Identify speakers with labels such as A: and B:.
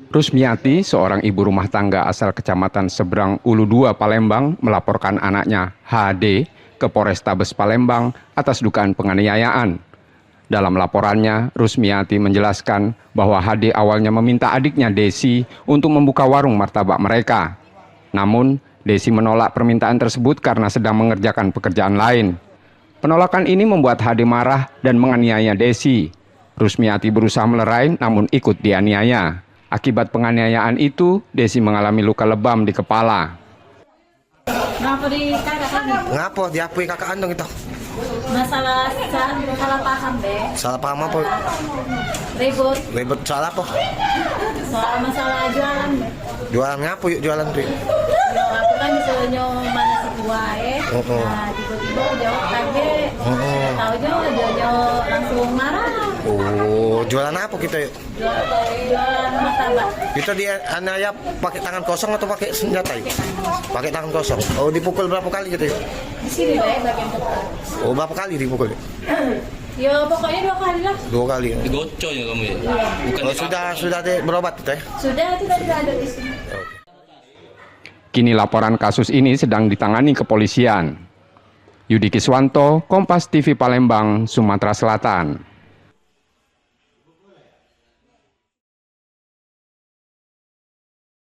A: Rusmiati, seorang ibu rumah tangga asal Kecamatan Seberang Ulu 2 Palembang, melaporkan anaknya HD ke Polrestabes Palembang atas dugaan penganiayaan. Dalam laporannya, Rusmiati menjelaskan bahwa HD awalnya meminta adiknya Desi untuk membuka warung martabak mereka. Namun, Desi menolak permintaan tersebut karena sedang mengerjakan pekerjaan lain. Penolakan ini membuat HD marah dan menganiaya Desi. Rusmiati berusaha melerai namun ikut dianiaya. Akibat penganiayaan itu, Desi mengalami luka lebam di kepala.
B: Ngapa di kakak kan?
C: Ngapa diapui kakak andong itu?
B: Masalah salah paham deh.
C: Salah paham apa?
B: Ribut.
C: Ribut soal apa?
B: Soal masalah jualan deh.
C: Jualan ngapa yuk jualan tuh?
B: Aku kan disuruhnya mana si tua Nah tiba-tiba jawab kaget. Tahunya dia langsung marah.
C: Oh, jualan apa kita yuk?
B: Jualan martabak.
C: Kita dia anaya pakai tangan kosong atau pakai senjata yuk? Pakai tangan kosong. Oh, dipukul berapa kali gitu yuk?
B: Di sini lah bagian depan.
C: Oh, berapa kali dipukul yuk?
B: Ya pokoknya 2 kali lah.
C: 2 kali.
D: Digocok ya kamu ya? Bukan
C: Oh, sudah berobat gitu ya?
B: Sudah tidak ada di sini.
A: Kini laporan kasus ini sedang ditangani kepolisian. Yudi Kiswanto, Kompas TV Palembang, Sumatera Selatan.